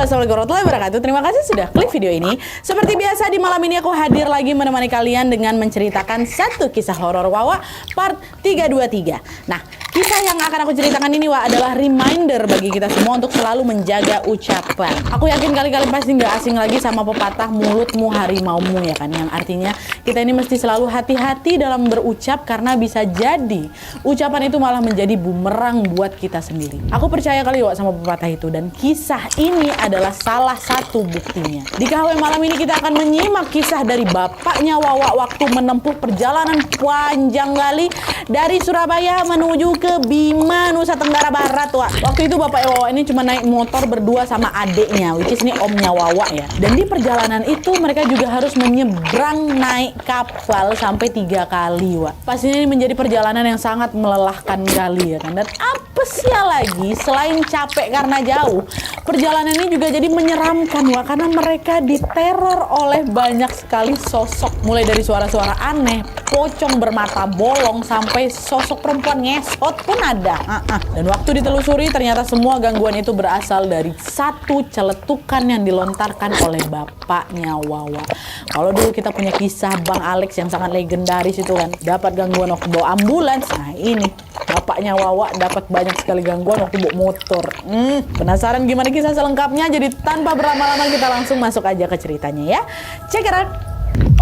Assalamualaikum warahmatullahi wabarakatuh. Terima kasih sudah klik video ini. Seperti biasa di malam ini aku hadir lagi menemani kalian dengan menceritakan satu kisah horor Wawa part 323. Nah, kisah yang akan aku ceritakan ini adalah reminder bagi kita semua untuk selalu menjaga ucapan. Aku yakin kalian pasti nggak asing lagi sama pepatah mulutmu harimaumu ya kan, yang artinya kita ini mesti selalu hati-hati dalam berucap karena bisa jadi ucapan itu malah menjadi bumerang buat kita sendiri. Aku percaya kali sama pepatah itu dan kisah ini adalah salah satu buktinya. Di KW malam ini kita akan menyimak kisah dari bapaknya Wawa waktu menempuh perjalanan panjang kali dari Surabaya menuju ke Bima, Nusa Tenggara Barat. Waktu itu bapaknya Wawa ini cuma naik motor berdua sama adiknya, which is ini omnya Wawa ya. Dan di perjalanan itu mereka juga harus menyeberang naik kapal sampai 3 kali, Pastinya ini menjadi perjalanan yang sangat melelahkan kali ya kan. Dan apesnya lagi, selain capek karena jauh, perjalanan ini juga jadi menyeramkan karena mereka diteror oleh banyak sekali sosok, mulai dari suara-suara aneh, pocong bermata bolong, sampai sosok perempuan ngesot pun ada. Dan waktu ditelusuri ternyata semua gangguan itu berasal dari satu celetukan yang dilontarkan oleh bapaknya Wawa. Kalau dulu kita punya kisah Bang Alex yang sangat legendaris itu kan, dapat gangguan waktu bawa ambulans. Nah ini bapaknya Wawa dapat banyak sekali gangguan waktu bawa motor. Penasaran gimana kisah selengkapnya? Jadi tanpa berlama-lama kita langsung masuk aja ke ceritanya ya. Check it out.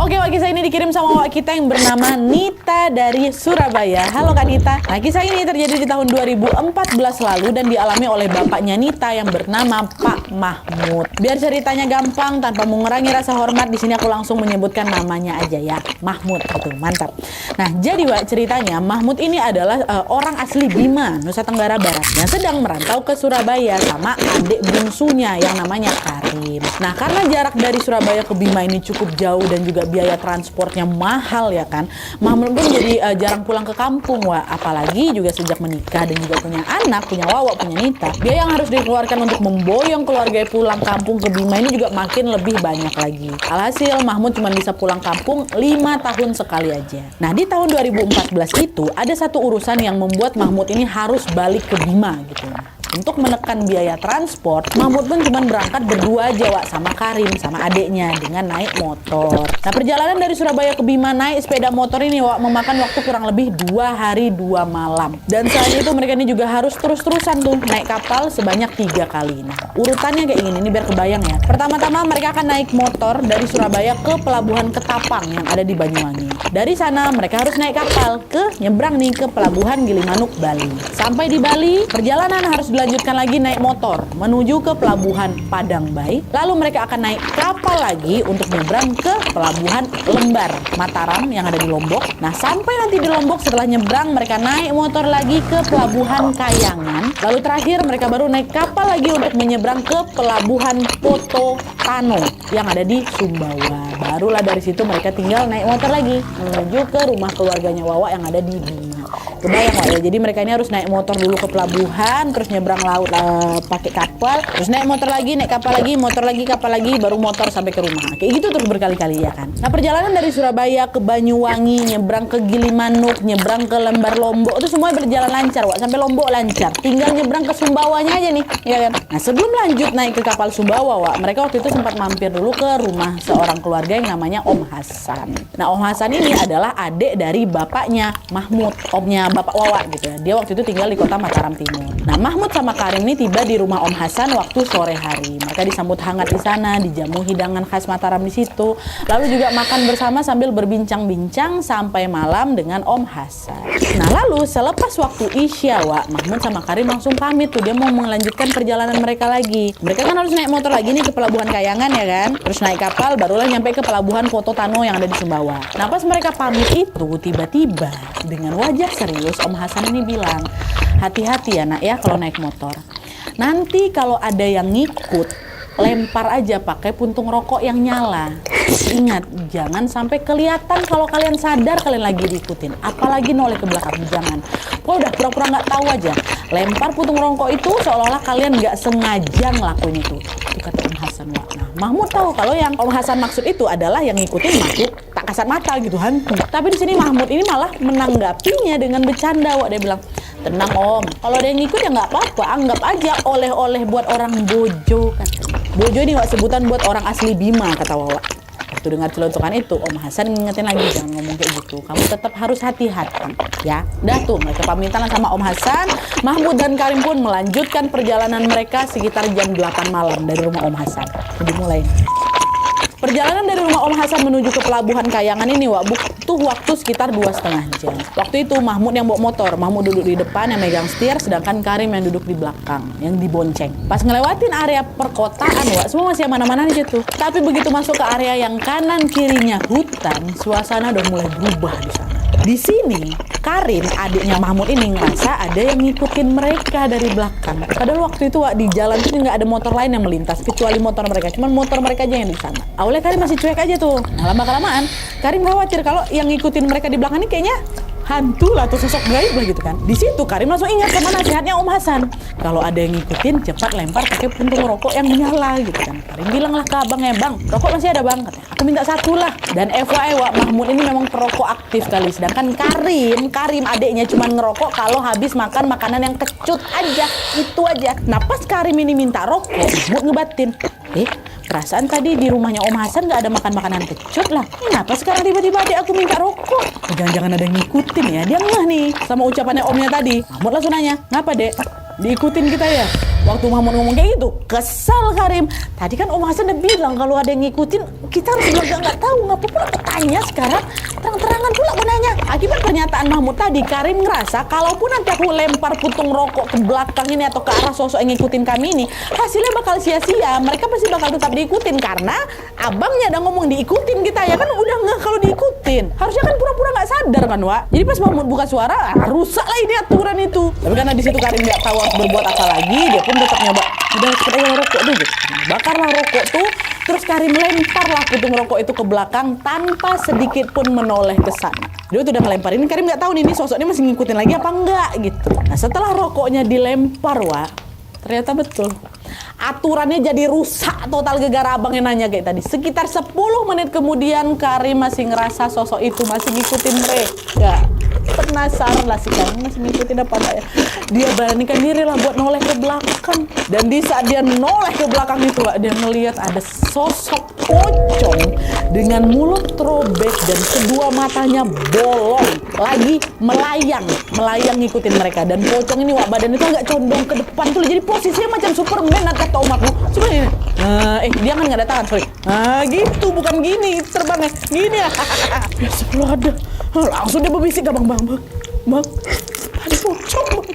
Oke, kisah ini dikirim sama Wak kita yang bernama Nita dari Surabaya. Halo Kak Nita. Nah, kisah ini terjadi di tahun 2014 lalu dan dialami oleh bapaknya Nita yang bernama Pak Mahmud. Biar ceritanya gampang tanpa mengurangi rasa hormat, di sini aku langsung menyebutkan namanya aja ya, Mahmud. Itu mantap. Nah, jadi Wak ceritanya Mahmud ini adalah orang asli Bima, Nusa Tenggara Barat yang sedang merantau ke Surabaya sama adik bungsunya yang namanya Karim. Nah, karena jarak dari Surabaya ke Bima ini cukup jauh dan juga biaya transportnya mahal ya kan, Mahmud pun jadi jarang pulang ke kampung apalagi juga sejak menikah dan juga punya anak, punya Wawa, punya Nita, biaya yang harus dikeluarkan untuk memboyong keluarga pulang kampung ke Bima ini juga makin lebih banyak lagi. Alhasil Mahmud cuma bisa pulang kampung 5 tahun sekali aja. Nah di tahun 2014 itu ada satu urusan yang membuat Mahmud ini harus balik ke Bima gitu. Untuk menekan biaya transport, Mahmud pun cuma berangkat berdua aja sama Karim, sama adiknya dengan naik motor. Nah perjalanan dari Surabaya ke Bima naik sepeda motor ini memakan waktu kurang lebih 2 hari 2 malam. Dan selain itu mereka ini juga harus terus-terusan tuh naik kapal sebanyak 3 kali. Nah urutannya kayak gini, ini biar kebayang ya. Pertama-tama mereka akan naik motor dari Surabaya ke pelabuhan Ketapang yang ada di Banyuwangi. Dari sana mereka harus naik kapal nyebrang nih ke pelabuhan Gilimanuk, Bali. Sampai di Bali, perjalanan harus dilanjutkan lagi naik motor menuju ke pelabuhan Padangbai. Lalu mereka akan naik kapal lagi untuk nyebrang ke pelabuhan Lembar, Mataram yang ada di Lombok. Nah sampai nanti di Lombok setelah nyebrang mereka naik motor lagi ke pelabuhan Kayangan. Lalu terakhir mereka baru naik kapal lagi untuk menyeberang ke pelabuhan Poto Tano yang ada di Sumbawa. Barulah dari situ mereka tinggal naik motor lagi menuju ke rumah keluarganya Wawa yang ada di Bima. Kebayang ya, jadi mereka ini harus naik motor dulu ke pelabuhan, terus nyebrang laut pakai kapal, terus naik motor lagi, naik kapal lagi, motor lagi, kapal lagi, baru motor sampai ke rumah. Kayak gitu terus berkali-kali ya kan. Nah perjalanan dari Surabaya ke Banyuwangi, nyebrang ke Gilimanuk, nyebrang ke Lembar Lombok, itu semua berjalan lancar sampai Lombok lancar. Tinggal nyebrang ke Sumbawanya aja nih, ya kan. Nah sebelum lanjut naik ke kapal Sumbawa, mereka waktu itu sempat mampir dulu ke rumah seorang keluarga yang namanya Om Hasan. Nah Om Hasan ini adalah adik dari bapaknya Mahmud, omnya Bapak Wawa gitu ya. Dia waktu itu tinggal di kota Mataram Timur. Nah Mahmud sama Karim ini tiba di rumah Om Hasan waktu sore hari. Mereka disambut hangat di sana, dijamu hidangan khas Mataram di situ. Lalu juga makan bersama sambil berbincang-bincang sampai malam dengan Om Hasan. Nah lalu selepas waktu Isya, Mahmud sama Karim langsung pamit tuh. Dia mau melanjutkan perjalanan mereka lagi. Mereka kan harus naik motor lagi nih ke pelabuhan Kayangan ya kan. Terus naik kapal barulah nyampe ke pelabuhan Poto Tano yang ada di Sumbawa. Nah pas mereka pamit itu tiba-tiba dengan wajah serius Om Hasan ini bilang, hati-hati ya nak ya kalau naik motor. Nanti kalau ada yang ngikut, lempar aja pakai puntung rokok yang nyala. Ingat, jangan sampai kelihatan kalau kalian sadar kalian lagi diikutin. Apalagi noleh ke belakang, jangan. Kalau udah pura-pura nggak tahu aja, lempar puntung rokok itu seolah-olah kalian nggak sengaja ngelakuin itu. Itu kata Om Hasan. Nah, Mahmud tahu kalau yang Om Hasan maksud itu adalah yang ngikutin makhluk tak kasat mata gitu, hantu. Tapi di sini Mahmud ini malah menanggapinya dengan bercanda. Dia bilang, tenang Om, kalau ada yang ngikut ya nggak apa-apa, anggap aja oleh-oleh buat orang bojo kan. Bojo ini Wak sebutan buat orang asli Bima, kata Wawa. Waktu dengar celontokan itu, Om Hasan ngingetin lagi, jangan ngomong kayak gitu. Kamu tetap harus hati-hati, ya. Dah tuh, mereka pamitan sama Om Hasan. Mahmud dan Karim pun melanjutkan perjalanan mereka sekitar jam 8 malam dari rumah Om Hasan. Jadi mulai. Perjalanan dari rumah Om Hasan menuju ke pelabuhan Kayangan ini Wak butuh waktu sekitar 2,5 jam. Waktu itu Mahmud yang bawa motor, Mahmud duduk di depan yang megang setir, sedangkan Karim yang duduk di belakang yang dibonceng. Pas ngelewatin area perkotaan Wak, semua masih aman-aman aja tuh. Tapi begitu masuk ke area yang kanan kirinya hutan, suasana udah mulai berubah di sana. Di sini, Karim, adiknya Mahmud ini ngerasa ada yang ngikutin mereka dari belakang. Padahal waktu itu Wak, di jalan itu nggak ada motor lain yang melintas kecuali motor mereka. Cuman motor mereka aja yang di sana. Awalnya Karim masih cuek aja tuh. Nah, lama-kelamaan Karim khawatir kalau yang ngikutin mereka di belakang ini kayaknya hantu lah atau sosok gaib lah gitu kan. Di situ Karim langsung ingat sama nasihatnya Om Hasan. Kalau ada yang ngikutin, cepat lempar pakai puntung rokok yang menyala gitu kan. Karim bilang lah ke abangnya, bang, rokok masih ada bang. Katanya, aku minta 1 lah. Dan FYI Wak, Mahmud ini memang perokok aktif kali. Sedangkan Karim adiknya cuma ngerokok kalau habis makan makanan yang kecut aja. Itu aja. Nah pas Karim ini minta rokok, Mahmud ngebatin. Perasaan tadi di rumahnya Om Hasan nggak ada makan makanan kecut lah. Kenapa sekarang tiba-tiba adik aku minta rokok? Jangan-jangan ada yang ngikutin ya. Dia ngeh nih sama ucapannya omnya tadi. Mahmud langsung nanya, ngapa dek? Diikutin kita ya? Waktu Mahmud ngomong kayak gitu, kesal Karim. Tadi kan Om Hasan udah bilang kalau ada yang ngikutin, kita harus bilang nggak tahu. Ngapa pula bertanya sekarang? Terang-terangan pula aku nanya. Akibat pernyataan Mahmud tadi, Karim ngerasa kalaupun nanti aku lempar puntung rokok ke belakang ini atau ke arah sosok yang ngikutin kami ini, hasilnya bakal sia-sia. Mereka pasti bakal tetap diikutin karena abangnya udah ngomong diikutin kita ya kan, udah nggak kalau diikutin. Harusnya kan pura-pura nggak sadar kan Wak. Jadi pas Mahmud buka suara, rusak lah ini aturan itu. Tapi karena di situ Karim nggak tahu harus berbuat apa lagi, dia pun tetap nyoba. Udah cepet aja rokok dulu. Bakarlah rokok tuh. Terus Karim lemparlah puntung rokok itu ke belakang tanpa sedikit pun menoleh ke sana. Dia tuh udah ngelemparin, Karim nggak tahu nih ini sosoknya masih ngikutin lagi apa enggak gitu. Nah setelah rokoknya dilempar Wak, ternyata betul. Aturannya jadi rusak total gegara abangnya nanya kayak tadi. Sekitar 10 menit kemudian Karim masih ngerasa sosok itu masih ngikutin mereka. Penasaran lah si Karim masih ngikutin apa enggak ya. Dia beranikan diri lah buat noleh ke belakang. Dan di saat dia noleh ke belakang itu Wak, dia ngelihat ada sosok pocong dengan mulut robek dan kedua matanya bolong. Lagi melayang ngikutin mereka. Dan pocong ini Wak, badan itu agak condong ke depan tuh. Jadi posisinya macam Superman kata Om aku. Coba ini. Dia kan nggak ada tangan, sorry. Gitu, bukan gini terbangnya. Gini ya. Ya sebelum ada. Langsung dia berbisik ke bang. Ada pocong, bang.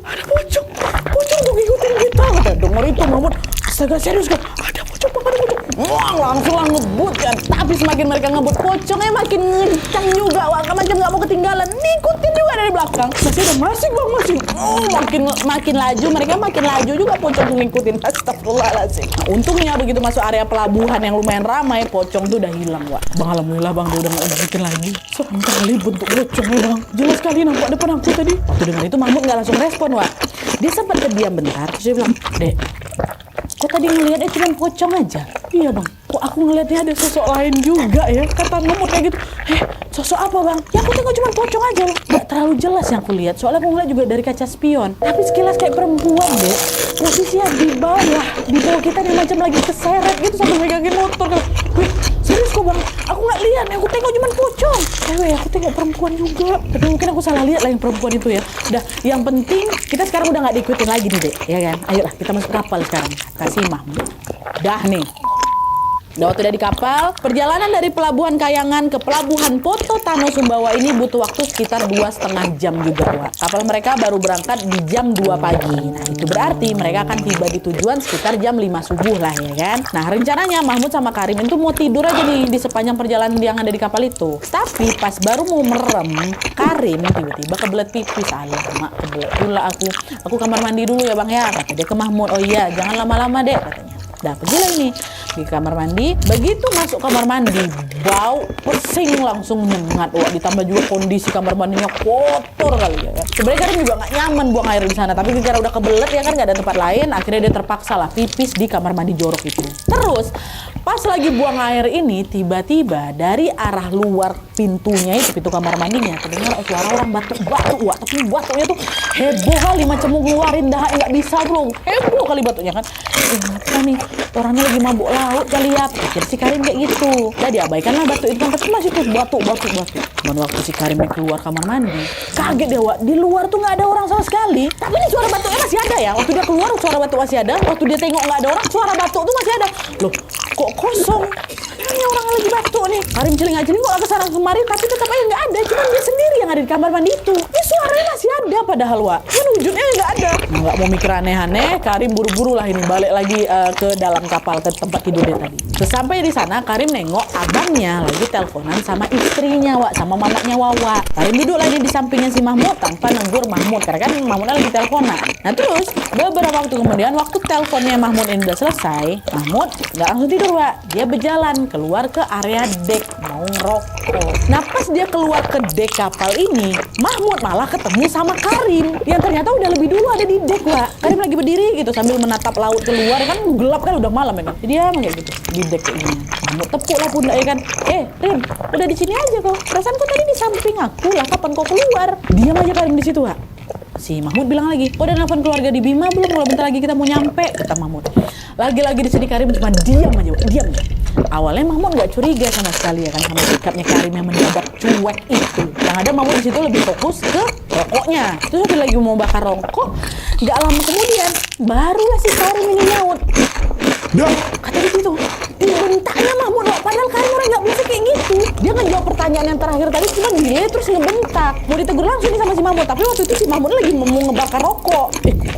Ada pocong. Pocong tuh ngikutin kita. Kata denger itu Mahmud. Astaga serius kan. Ada pocong, bang. Ada pocong. Wah, langsung lah ngebut kan. Tapi semakin mereka ngebut, pocongnya makin ngencang juga. Wah, macam nggak mau ketinggalan. Ngikutin juga dari belakang. Masih ada masih. Oh, makin laju. Mereka makin laju juga pocong tuh ngikutin. Astagfirullahaladzim. Nah, untungnya begitu masuk area pelabuhan yang lumayan ramai, pocong tuh udah hilang, Wak. Bang, alhamdulillah bang, dia udah nggak ngikutin lagi. Serem kali bentuk pocongnya bang. Jelas sekali nampak depan aku tadi. Waktu dengar itu Mahmud nggak langsung respon, Wak. Dia sempat terdiam bentar. Terus dia bilang, Dek, kok tadi ngeliatnya cuma pocong aja? Iya bang, kok aku ngeliatnya ada sosok lain juga ya? Kata Mahmud kayak gitu. Sosok apa bang? Ya aku tengok cuma pocong aja. Gak terlalu jelas yang aku lihat. Soalnya aku ngeliat juga dari kaca spion. Tapi sekilas kayak perempuan deh. Posisinya di bawah kita nih macam lagi keseret gitu sambil megangin motor. Wih, serius kok bang? Aku nggak lihat. Aku tengok cuma pocong. Aku tengok perempuan juga. Tapi mungkin aku salah lihat lah yang perempuan itu ya. Udah, yang penting kita sekarang udah nggak diikutin lagi nih dek, ya kan? Ayolah kita masuk kapal sekarang. Kasih Mahmud. Dah nih. Udah waktu udah di kapal, perjalanan dari Pelabuhan Kayangan ke Pelabuhan Poto Tano Sumbawa ini butuh waktu sekitar 2,5 jam juga, Wak. Kapal mereka baru berangkat di jam 2 pagi. Nah, itu berarti mereka akan tiba di tujuan sekitar jam 5 subuh lah, ya kan? Nah, rencananya Mahmud sama Karim itu mau tidur aja nih di sepanjang perjalanan yang ada di kapal itu. Tapi pas baru mau merem, Karim tiba-tiba kebelet pipis. Alamak, kebelet pula aku. Aku kamar mandi dulu ya, Bang ya. Kata dia ke Mahmud, oh iya, jangan lama-lama deh, katanya. Dah pergilah ini. di kamar mandi. Begitu masuk kamar mandi, bau pesing langsung nyengat. Wah, ditambah juga kondisi kamar mandinya kotor kali ya. Sebenarnya Karim juga nggak nyaman buang air di sana, tapi karena udah kebelet ya kan, nggak ada tempat lain, akhirnya dia terpaksa lah pipis di kamar mandi jorok itu. Terus pas lagi buang air ini, tiba-tiba dari arah luar pintunya itu, pintu kamar mandinya, terdengar suara orang batuk-batuk. Wah, tapi batuknya tuh heboh kali, macam mau ngeluarin dahak nggak bisa bro. Heboh kali batuknya kan. Apa nih? Orangnya lagi mabuk laut kali ya. Pikir si Karim kayak gitu. Nah, diabaikanlah batuk itu kan, tapi masih tuh batuk. Dan waktu si Karim keluar kamar mandi, kaget dia, Wak. Di luar tuh nggak ada orang sama sekali. Tapi ini suara batuknya masih ada ya. Waktu dia keluar suara batuk masih ada. Waktu dia tengok nggak ada orang, suara batuk tuh masih ada. Loh, kok kosong? Ini orang lagi batuk nih. Karim celingak-celingok ke sana kemari, tapi tetap aja nggak ada. Cuma dia sendiri yang ada di kamar mandi itu. Ini suaranya masih ada padahal, Wak. Kan wujudnya nggak ada. Nggak mau mikir aneh-aneh, Karim buru-buru lah ini balik lagi ke dalam kapal, ke tempat tidur dia tadi. Sesampai di sana, Karim nengok abangnya lagi teleponan sama istrinya, Wak, sama mamanya Wawa. Karim duduk lagi di sampingnya si Mahmud tanpa negur Mahmud, karena kan Mahmudnya lagi teleponan. Nah terus beberapa waktu kemudian, waktu teleponnya Mahmud ini udah selesai, Mahmud nggak langsung tidur, Wak. Dia berjalan keluar ke area dek mau ngerokok. Nah pas dia keluar ke dek kapal ini, Mahmud malah ketemu sama Karim yang ternyata udah lebih dulu ada di dek, Wak. Karim lagi berdiri gitu sambil menatap laut keluar, kan gelap kan, udah malam ya kan. Dia kayak gitu di dek kayak gini. Mahmud tepuk lah pundak ya kan. Rim, udah di sini aja kok. Perasaan kok tadi di samping aku lah, kapan kau keluar? Diam aja Karim di situ, Wak. Si Mahmud bilang lagi, kok udah nelfon keluarga di Bima belum? Kalau bentar lagi kita mau nyampe, kata Mahmud. Lagi-lagi di sini Karim cuma diam aja, diam. Awalnya Mahmud nggak curiga sama sekali ya kan sama sikapnya Karim yang mendadak cuek itu. Yang ada Mahmud di situ lebih fokus ke rokoknya. Terus waktu lagi mau bakar rokok, nggak lama kemudian barulah si Karim ini nyaut. Dah, kata di situ. Dibentaknya Mahmud, padahal Karim orang nggak bisa kayak gitu. Dia ngejawab pertanyaan yang terakhir tadi cuma dia terus ngebentak. Mau ditegur langsung nih sama si Mahmud, tapi waktu itu si Mahmud lagi mau ngebakar rokok.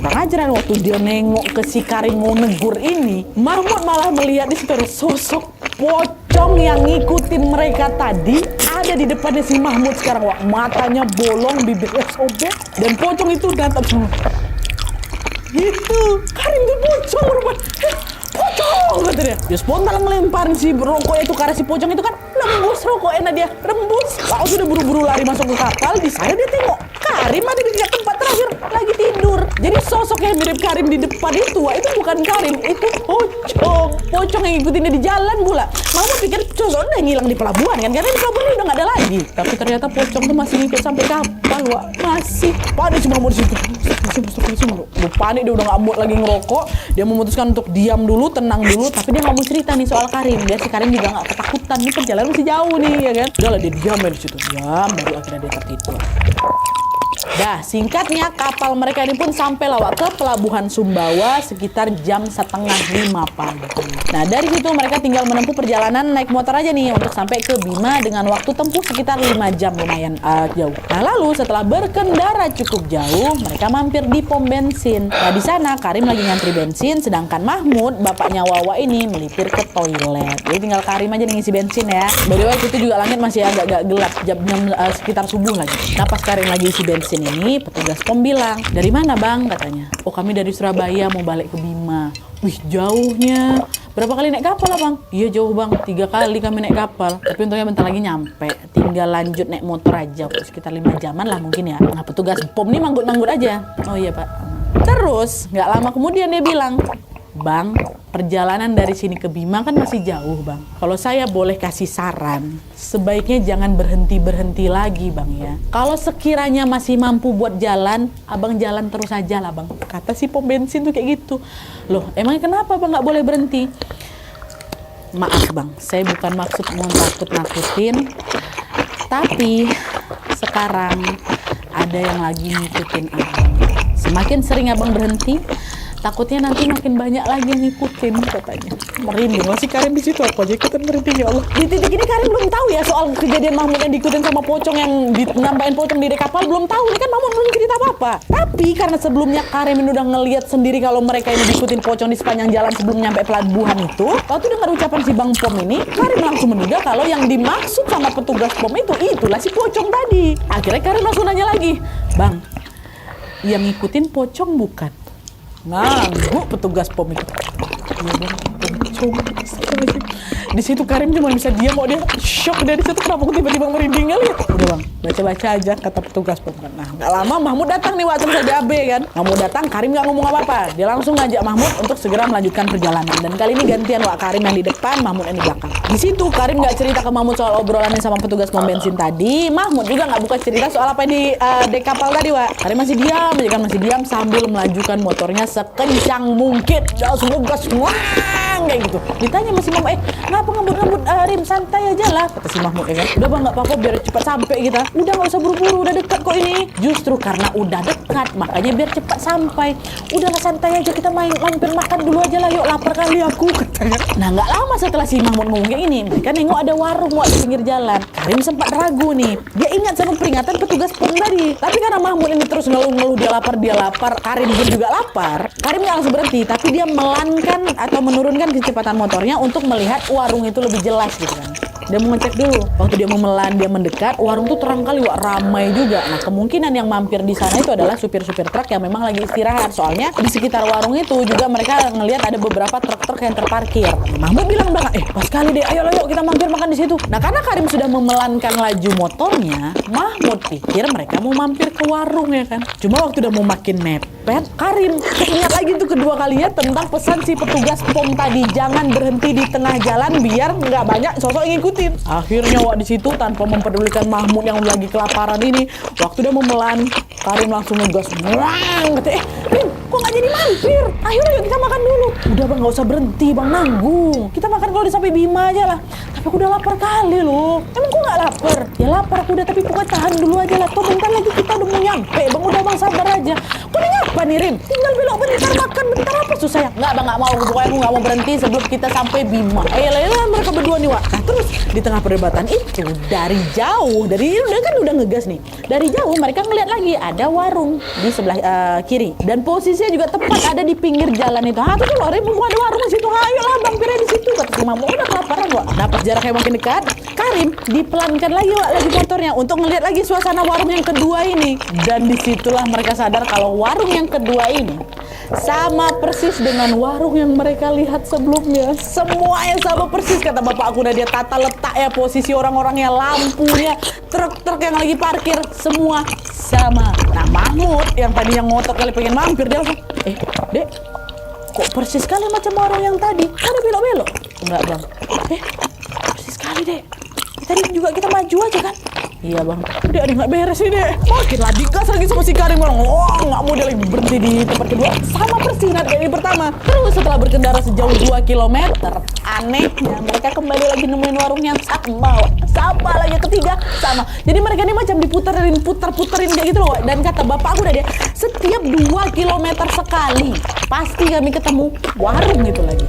Kurang ajaran, waktu dia nengok ke si Karim mau negur ini, Mahmud malah melihat di situ ada sosok pocong yang ngikutin mereka tadi ada di depannya si Mahmud sekarang, Wak. Matanya bolong, bibirnya sobek, dan pocong itu datang semua. Gitu, Karim tuh pocong rupanya. Pocong kata dia. Dia spontan ngelemparin si rokoknya itu karena si pocong itu kan nembus rokoknya dia, rembus. Lalu sudah buru-buru lari masuk ke kapal. Di sana dia tengok Karim ada di dekat tempat terakhir lagi tidur. Jadi sosok yang mirip Karim di depan itu, Wak, itu bukan Karim, itu pocong. Pocong yang ngikutin dia di jalan pula. Mama pikir sosok udah ngilang di pelabuhan kan, karena di pelabuhan udah nggak ada lagi. Tapi ternyata pocong tuh masih ngikut sampai kapal, Wak. Masih. Panik si Mahmud di situ. Lu panik, dia udah nggak mood lagi ngerokok. Dia memutuskan untuk diam dulu, tenang dulu. Tapi dia nggak mau cerita nih soal Karim. Biar si Karim juga nggak ketakutan. Ini perjalanan masih jauh nih, ya kan? Udah lah, dia diam di situ. Diam, baru akhirnya dia tertidur. Dah, singkatnya kapal mereka ini pun sampai lawak ke pelabuhan Sumbawa sekitar jam 4:30 pagi. Nah, dari situ mereka tinggal menempuh perjalanan naik motor aja nih untuk sampai ke Bima dengan waktu tempuh sekitar 5 jam, lumayan jauh. Nah, lalu setelah berkendara cukup jauh, mereka mampir di pom bensin. Nah, di sana Karim lagi ngantri bensin, sedangkan Mahmud, bapaknya Wawa ini melipir ke toilet. Jadi tinggal Karim aja nih ngisi bensin ya. By the way, itu juga langit masih agak gelap, jam sekitar subuh lagi. Nah, pas Karim lagi isi bensin ini, petugas pom bilang, "Dari mana bang?" katanya. "Oh, kami dari Surabaya mau balik ke Bima." "Wih, jauhnya. Berapa kali naik kapal lah bang?" "Iya jauh bang, 3 kali kami naik kapal. Tapi untungnya bentar lagi nyampe. Tinggal lanjut naik motor aja, sekitar 5 jaman lah mungkin ya." Nah, petugas pom ini manggut-manggut aja. "Oh iya pak." Terus nggak lama kemudian dia bilang, "Bang, perjalanan dari sini ke Bima kan masih jauh bang. Kalau saya boleh kasih saran, sebaiknya jangan berhenti-berhenti lagi bang ya. Kalau sekiranya masih mampu buat jalan, abang jalan terus aja lah bang." Kata si pom bensin tuh kayak gitu. "Loh, emangnya kenapa bang nggak boleh berhenti?" "Maaf bang, saya bukan maksud mau nakut-nakutin. Tapi sekarang ada yang lagi ngikutin abang. Semakin sering abang berhenti, takutnya nanti makin banyak lagi yang ngikutin," katanya. Merinding masih Karim di situ, apa aja ikutan merinding, ya Allah. Di titik ini Karim belum tahu ya soal kejadian Mahmud yang diikutin sama pocong, yang nambahin pocong di dek kapal, belum tahu. Ini kan Mahmud belum cerita apa-apa. Tapi karena sebelumnya Karim udah ngelihat sendiri kalau mereka ini diikutin pocong di sepanjang jalan sebelum nyampe pelabuhan itu, waktu dengar ucapan si Bang Pom ini, Karim langsung menduga kalau yang dimaksud sama petugas pom itu, itulah si pocong tadi. Akhirnya Karim langsung nanya lagi, "Bang, yang ngikutin pocong bukan?" Ngangguk petugas pom itu. Di situ Karim cuma bisa diam, dia shock dari situ, kenapa aku tiba-tiba merinding kali ya. Udah bang, baca-baca aja kata petugas pom. Nah nggak lama Mahmud datang nih waktu saya AB kan. Mahmud datang, Karim nggak ngomong apa-apa, dia langsung ngajak Mahmud untuk segera melanjutkan perjalanan. Dan kali ini gantian Wak, Karim yang di depan, Mahmud yang di belakang. Di situ Karim nggak cerita ke Mahmud soal obrolannya sama petugas pom bensin tadi. Mahmud juga nggak buka cerita soal apa di dek kapal tadi Wak. Karim masih diam aja kan, masih diam sambil melajukan motornya sekencang mungkin. Langsung ngegas kayak gitu. Ditanya masih Mahmud, ngapa ngebut-ngebut Rim, santai aja lah, kata si Mahmud ya kan. Udah bang, nggak apa-apa, biar cepat sampai kita. Udah nggak usah buru-buru, udah dekat kok ini. Justru karena udah dekat, makanya biar cepat sampai. Udahlah santai aja, kita mampir makan dulu aja lah, yuk lapar kali aku, katanya. Nah nggak lama setelah si Mahmud ngomong kayak ini, mereka nengok ada warung di pinggir jalan. Karim sempat ragu nih, dia ingat sama peringatan petugas pom tadi. Tapi karena Mahmud ini terus ngeluh-ngeluh dia lapar, Karim pun juga lapar. Karim nggak langsung berhenti, tapi dia melankan atau menurunkan kecepatan motornya untuk melihat warung itu lebih jelas gitu kan. Dia mau ngecek dulu. Waktu dia mau melan, dia mendekat, warung tuh terang kali Wak, ramai juga. Nah kemungkinan yang mampir di sana itu adalah supir-supir truk yang memang lagi istirahat. Soalnya di sekitar warung itu juga mereka ngelihat ada beberapa truk-truk yang terparkir. Mahmud bilang banget, pas kali deh, ayo kita mampir makan di situ. Nah karena Karim sudah memelankan laju motornya, Mahmud pikir mereka mau mampir ke warung ya kan. Cuma waktu udah mau makin mepet, Karim ingat lagi tuh kedua kalinya tentang pesan si petugas pom tadi, jangan berhenti di tengah jalan biar nggak banyak sosok yang ngikutin. Akhirnya Wak di situ tanpa mempedulikan Mahmud yang lagi kelaparan ini, waktu dia mau melan, Karim langsung ngegas, kata Rim, kok nggak jadi mampir? Ayo kita makan dulu. Udah bang, nggak usah berhenti bang, nanggung. Kita makan kalau udah sampai Bima aja lah. Tapi aku udah lapar kali loh. Emang kok nggak lapar? Ya lapar aku udah, tapi pokoknya tahan dulu aja lah. Toh bentar lagi kita udah mau nyampe bang, udah bang sabar aja. Kok ini apa nih Rim? Tinggal belok bentar makan, bentar apa susah ya? Nggak bang, nggak mau. Pokoknya aku nggak mau berhenti sebelum kita sampai Bima. Lah mereka berdua nih Wak. Nah terus di tengah perdebatan itu dari jauh, udah ngegas nih. Dari jauh mereka ngeliat lagi ada warung di sebelah kiri dan posisinya juga tepat ada di pinggir jalan itu. Tuh loh Rim, mau ada warung di situ. Ayolah mampirnya di situ, kata si Mahmud. Udah kelaparan Wak. Nah pas jaraknya makin dekat, Karim dipelankan lagi Wak, lagi motornya untuk ngeliat lagi suasana warung yang kedua ini. Dan disitulah mereka sadar kalau warung yang kedua ini sama persis dengan warung yang mereka lihat sebelumnya. Semua yang sama persis, kata bapak aku. Udah dia tata letak ya, posisi orang-orangnya, lampunya, truk-truk yang lagi parkir, semua sama. Nah Mahmud yang tadinya ngotot kali pengen mampir, dia langsung, dek, kok persis sekali macam warung yang tadi? Ada belok-belok? Enggak bang. Persis sekali dek. Tadi juga kita maju aja kan? Iya bang. Udah ada nggak beres nih dek. Makin lah digas lagi sama si Karim. Nggak mau dia lagi berhenti di tempat kedua. Sama persis kayak di pertama. Terus setelah berkendara sejauh 2 km, anehnya mereka kembali lagi nemuin warung yang sama. Sama lagi ketiga, sama. Jadi mereka ini macam puter-puterin kayak gitu loh. Dan kata bapak aku udah dia, setiap 2 km sekali pasti kami ketemu warung gitu lagi.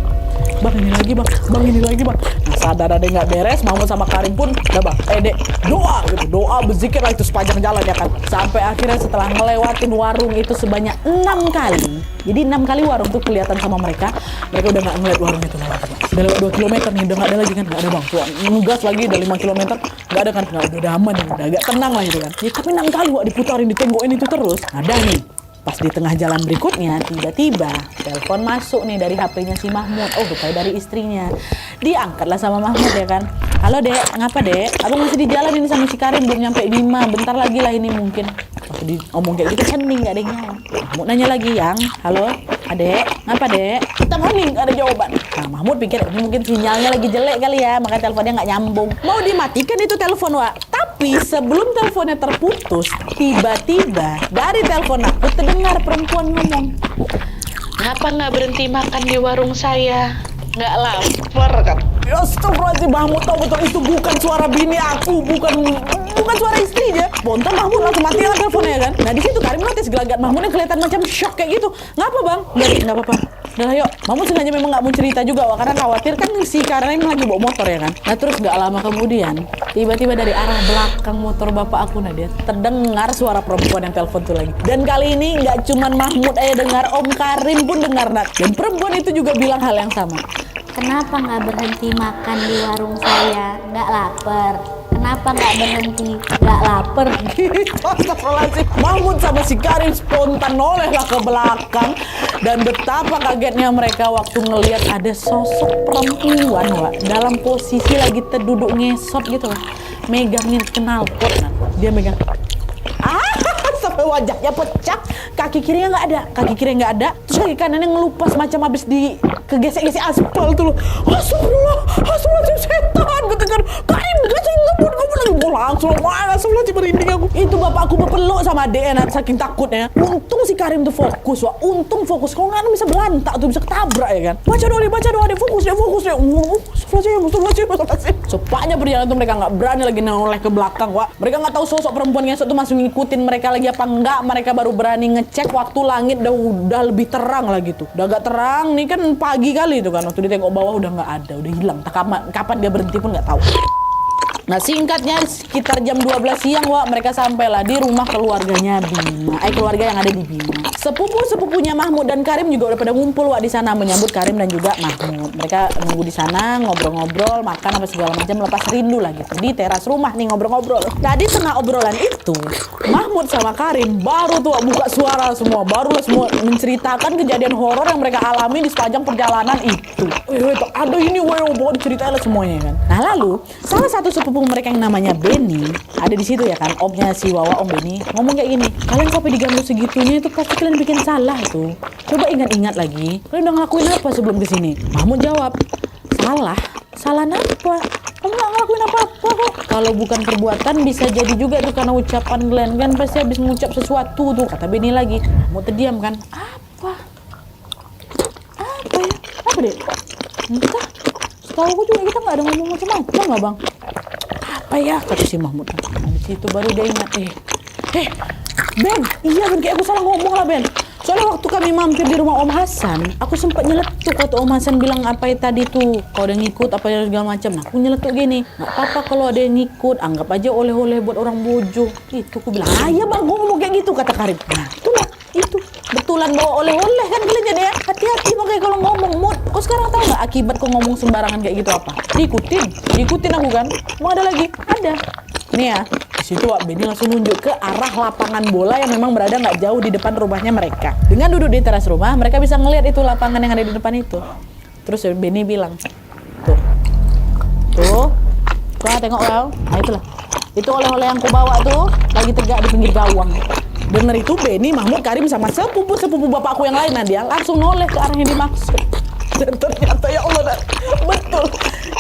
Bang ini lagi bang, ini lagi bang. Nah sadar ada nggak beres, Mahmud sama Karim pun udah bang, dek, doa gitu, doa berzikir lah itu sepanjang jalan ya kan. Sampai akhirnya setelah ngelewatin warung itu sebanyak 6 kali. Jadi 6 kali warung tuh kelihatan sama mereka udah nggak ngeliat warung itu lagi. Udah lewat 2 km nih, udah nggak ada lagi kan, nggak ada bang. Tuh ngegas lagi udah 5 km, nggak ada kan, udah aman nih, udah agak tenang lah gitu kan. Ya, tapi 6 kali wak diputarin, ditenggokin itu terus. Ada nih. Pas di tengah jalan berikutnya, tiba-tiba telepon masuk nih dari HP-nya si Mahmud. Rupanya dari istrinya. Diangkatlah sama Mahmud ya kan. Halo dek, ngapa dek? Abang masih di jalan ini sama si Karim, belum nyampe Bima. Bentar lagi lah ini mungkin. Waktu ngomong kayak gitu hening, gak ada yang nyawa. Mahmud nanya lagi, yang, halo adek, ngapa dek? Kita hening, gak ada jawaban. Nah Mahmud pikir ini mungkin sinyalnya lagi jelek kali ya, makanya teleponnya gak nyambung. Mau dimatikan itu telepon Wak. Tapi sebelum teleponnya terputus, tiba-tiba dari telepon aku terdengar perempuan ngomong, kenapa nggak berhenti makan di warung saya? Nggak lapar kan? Ya astagfirullahaladzim, Mahmud tahu betul itu bukan suara bini aku, bukan suara istrinya. Spontan Mahmud langsung mati lah teleponnya kan. Nah di situ Karim notice gelagat Mahmudnya kelihatan macam shock kayak gitu. Ngapa bang? Nggak apa-apa. Udah lah yuk. Mahmud sengaja memang nggak mau cerita juga Wak, karena khawatir kan si Karim lagi bawa motor ya kan. Nah terus nggak lama kemudian tiba-tiba dari arah belakang motor bapak aku Nadia terdengar suara perempuan yang telepon tuh lagi. Dan kali ini nggak cuman Mahmud aja dengar, Om Karim pun dengar Nat. Dan perempuan itu juga bilang hal yang sama. Kenapa nggak berhenti makan di warung saya? Nggak lapar. kenapa nggak berhenti? Nggak lapar. Astagfirullahaladzim. Mahmud sama si Karim spontan noleh lah ke belakang. Dan betapa kagetnya mereka waktu ngelihat ada sosok perempuan Wak, dalam posisi lagi terduduk ngesot gitu Wak, megangin knalpot. Nah, dia megang sampai wajahnya pecah, kaki kirinya nggak ada, terus kaki kanannya ngelupas macam habis di kegesek-gesek aspal tuh loh. Astagfirullahaladzim, setan gitu kan. Karim langsung ngebut lagi langsung merinding aku. Itu bapakku berpeluk sama adeknya saking takutnya. Untung si Karim tuh fokus Wak, kalau nggak bisa berantak tuh, bisa ketabrak ya kan. Baca doa dia, fokus dia. Astagfirullahaladzim. Sepaknya berjalan tuh mereka nggak berani lagi noleh ke belakang Wak. Mereka nggak tahu sosok perempuan ngesot tuh masih ngikutin mereka lagi apa enggak. Mereka baru berani ngecek waktu langit udah lebih terang lah gitu. Udah agak terang nih kan pagi kali itu kan. Waktu ditengok bawah udah nggak ada, udah hilang. Kapan dia berhenti pun nggak tahu. Nah singkatnya sekitar jam 12 siang Wak, mereka sampailah di rumah keluarganya Bima. Keluarga yang ada di Bima. Sepupunya Mahmud dan Karim juga udah pada ngumpul Wak di sana menyambut Karim dan juga Mahmud. Mereka nunggu di sana ngobrol-ngobrol, makan apa segala macam, lepas rindu lah gitu. Di teras rumah nih ngobrol-ngobrol. Nah di tengah obrolan itu, Mahmud sama Karim baru tuh Wak, buka suara semua, barulah semua menceritakan kejadian horor yang mereka alami di sepanjang perjalanan itu. Ada ini bawa diceritain lah semuanya kan. Nah lalu salah satu sepupu mereka yang namanya Benny ada di situ ya kan, omnya si Wawa, Om Benny ngomong kayak gini, kalian sampai diganggu segitunya itu pasti kalian bikin salah tuh. Coba ingat-ingat lagi, kalian udah ngelakuin apa sebelum kesini? Mahmud jawab, salah apa? Kamu nggak ngelakuin apa-apa kok. Kalau bukan perbuatan bisa jadi juga tuh karena ucapan kalian kan pasti habis mengucap sesuatu tuh, kata Benny lagi. Mau terdiam kan? Apa ya? Apa deh? Entah. Setahu aku juga kita nggak ada ngomong macam-macam lah bang. Apa ya? Kata si Mahmud. Nah, di situ baru dia ingat. Ben, iya Ben, kayak aku salah ngomong lah Ben. Soalnya waktu kami mampir di rumah Om Hasan, aku sempat nyeletuk waktu Om Hasan bilang apa tadi tuh, kau udah ngikut apa ya segala macam. Nah, aku nyeletuk gini, nggak apa-apa kalau ada yang ngikut, anggap aja oleh-oleh buat orang bojo. Itu aku bilang, iya bang, gue ngomong kayak gitu kata Karim. Nah, itulah itu. Betulan bawa oleh-oleh kan kalian jadi ya. Hati-hati makanya kalau ngomong Mut. Kau sekarang tahu nggak akibat kau ngomong sembarangan kayak gitu apa? Diikutin aku kan. Mau ada lagi? Ada. Nih ya. Di situ Wak Benny langsung nunjuk ke arah lapangan bola yang memang berada nggak jauh di depan rumahnya mereka. Dengan duduk di teras rumah, mereka bisa ngelihat itu lapangan yang ada di depan itu. Terus Benny bilang, tuh, tengok Well. Nah itulah. Itu oleh-oleh yang kau bawa tuh lagi tegak di pinggir gawang. Dengar itu Benny, Mahmud, Karim sama sepupu bapakku yang lain, dia langsung noleh ke arah yang dimaksud. Dan ternyata ya Allah, betul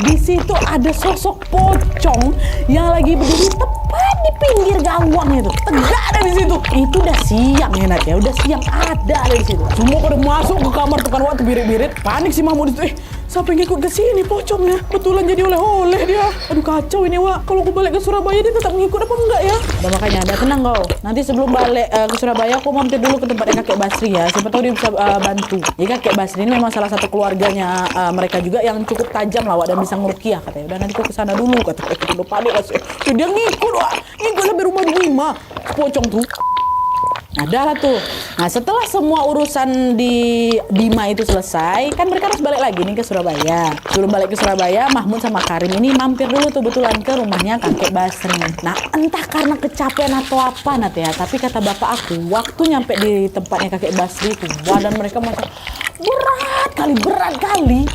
di situ ada sosok pocong yang lagi berdiri tepat di pinggir gawang itu. Tegak ada di situ. Itu udah siang ya Nat ya, udah siang ada di situ. Semua pada masuk ke kamar tuh kan waktu birit-birit. Panik si Mahmud itu. Sampai ngikut ke sini pocongnya. Betulan jadi oleh-oleh dia. Aduh kacau ini Wak. Kalau aku balik ke Surabaya dia tetap ngikut apa enggak ya? Udah makanya ada tenang kau. Nanti sebelum balik ke Surabaya aku mampir dulu ke tempatnya kakek Basri ya. Siapa tahu dia bisa bantu. Jadi kakek Basri ini memang salah satu keluarganya mereka juga yang cukup tajam lah Wak dan bisa ngerukiah katanya. Udah nanti aku kesana dulu katanya. Udah panik lah sih. Dia ngikut Wak. Ngikut sampai rumah Bima. Pocong tuh. Ada lah tuh. Nah setelah semua urusan di Bima itu selesai, kan mereka harus balik lagi nih ke Surabaya. Sebelum balik ke Surabaya, Mahmud sama Karim ini mampir dulu tuh betulan ke rumahnya kakek Basri. Nah entah karena kecapean atau apa Nat ya, tapi kata bapak aku, waktu nyampe di tempatnya kakek Basri itu, badan mereka macam berat kali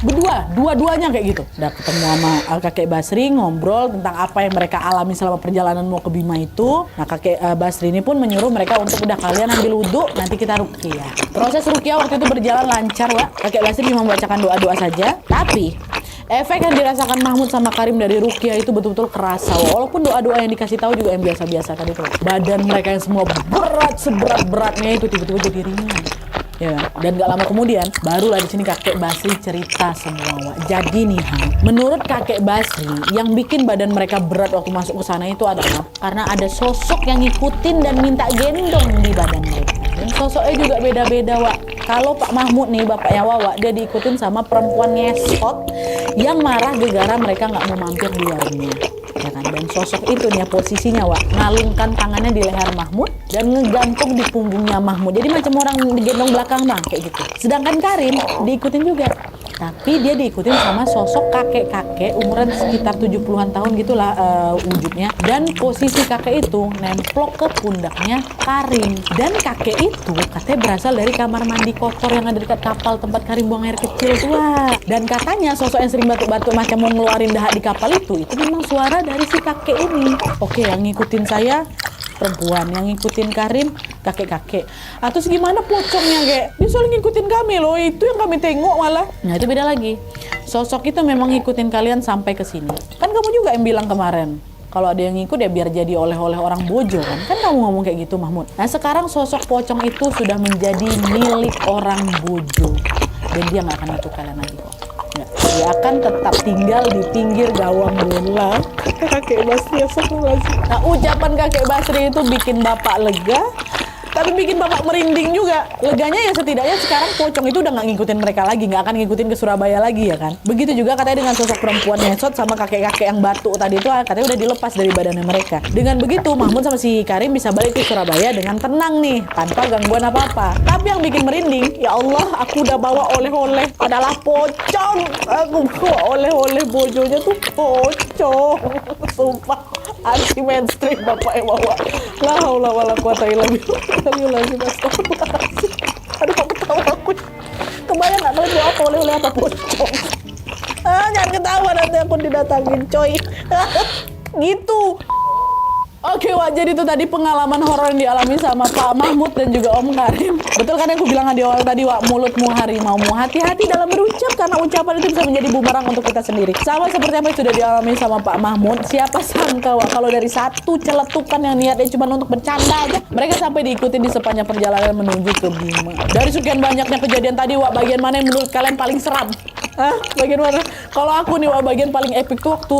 dua-duanya kayak gitu. Udah ketemu sama kakek Basri, ngobrol tentang apa yang mereka alami selama perjalanan mau ke Bima itu. Nah kakek Basri ini pun menyuruh mereka untuk udah kalian ambil wudhu, nanti kita ruqyah. Proses ruqyah waktu itu berjalan lancar Wak. Kakek Basri cuma membacakan doa-doa saja, tapi efek yang dirasakan Mahmud sama Karim dari ruqyah itu betul-betul kerasa. Walaupun doa-doa yang dikasih tahu juga yang biasa-biasa tadi tuh. Badan mereka yang semua berat, seberat-beratnya itu tiba-tiba jadi ringan. Ya, dan gak lama kemudian barulah di sini kakek Basri cerita semua Wak. Jadi nih menurut kakek Basri yang bikin badan mereka berat waktu masuk ke sana itu adalah karena ada sosok yang ngikutin dan minta gendong di badan mereka. Dan sosoknya juga beda-beda Wak. Kalau Pak Mahmud nih bapaknya Wawa, dia diikutin sama perempuan ngesot yang marah gegara mereka nggak mau mampir di warungnya. Ya kan? Dan sosok itu nih posisinya Wak, ngalungkan tangannya di leher Mahmud dan ngegantung di punggungnya Mahmud. Jadi macam orang digendong belakang bang kayak gitu. Sedangkan Karim diikutin juga. Tapi dia diikutin sama sosok kakek-kakek umuran sekitar 70-an tahun gitulah wujudnya. Dan posisi kakek itu nemplok ke pundaknya Karim. Dan kakek itu katanya berasal dari kamar mandi kotor yang ada dekat kapal tempat Karim buang air kecil tuh. Dan katanya sosok yang sering batuk-batuk macam mau ngeluarin dahak di kapal itu memang suara dari si kakek ini. Oke, yang ngikutin saya perempuan, yang ngikutin Karim kakek-kakek. Terus gimana pocongnya, Gek? Dia selalu ngikutin kami loh, itu yang kami tengok malah. Nah itu beda lagi. Sosok itu memang ngikutin kalian sampai ke sini. Kan kamu juga yang bilang kemarin, kalau ada yang ngikut ya biar jadi oleh-oleh orang bojo kan. Kan kamu ngomong kayak gitu, Mahmud. Nah sekarang sosok pocong itu sudah menjadi milik orang bojo. Dan dia nggak akan ngikut kalian lagi kok. Nggak. Dia akan tetap tinggal di pinggir gawang bola. Kakek Basri, nah ucapan kakek Basri itu bikin bapak lega, tapi bikin bapak merinding juga. Leganya ya setidaknya sekarang pocong itu udah nggak ngikutin mereka lagi, nggak akan ngikutin ke Surabaya lagi ya kan. Begitu juga katanya dengan sosok perempuan ngesot sama kakek-kakek yang batuk tadi itu katanya udah dilepas dari badannya mereka. Dengan begitu Mahmud sama si Karim bisa balik ke Surabaya dengan tenang nih, tanpa gangguan apa-apa. Tapi yang bikin merinding, ya Allah, aku udah bawa oleh-oleh adalah pocong. Aku bawa oleh-oleh bojonya tuh pocong. Sumpah anti mainstream bapak yang bawa. La haula wala quwata illa billah. Astagfirullahaladzim. Aduh kok ketawa aku. Kebayang gak kalian bawa apa oleh-oleh apa pocong? Jangan ketawa nanti aku didatangin coy. Gitu. Oke Wak, jadi itu tadi pengalaman horor yang dialami sama Pak Mahmud dan juga Om Karim. Betul kan yang aku bilang di awal tadi Wak, mulutmu harimaumu. Hati-hati dalam berucap karena ucapan itu bisa menjadi bumerang untuk kita sendiri. Sama seperti apa yang sudah dialami sama Pak Mahmud. Siapa sangka Wak, kalau dari satu celetukan yang niatnya cuma untuk bercanda aja, mereka sampai diikuti di sepanjang perjalanan menuju ke Bima. Dari sekian banyaknya kejadian tadi Wak, bagian mana yang menurut kalian paling seram? Bagian mana? Kalau aku nih Wak, bagian paling epic tuh waktu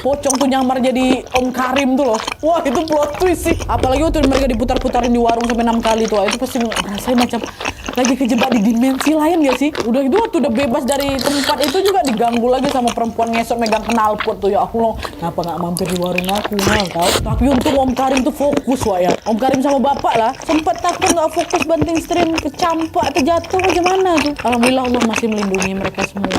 pocong tuh nyamar jadi Om Karim tuh loh. Wah itu plot twist sih. Apalagi waktu mereka diputar-putarin di warung sampai 6 kali tuh. Itu pasti rasanya macam lagi kejebak di dimensi lain gak sih? Udah itu waktu udah bebas dari tempat itu juga diganggu lagi sama perempuan ngesot megang knalpot tuh. Ya Allah, kenapa gak mampir di warung aku? Tahu. Tapi untung Om Karim tuh fokus Wak ya. Om Karim sama bapak lah sempat takut gak fokus banting stream kecampak atau jatuh bagaimana tuh. Alhamdulillah Allah masih melindungi mereka semua.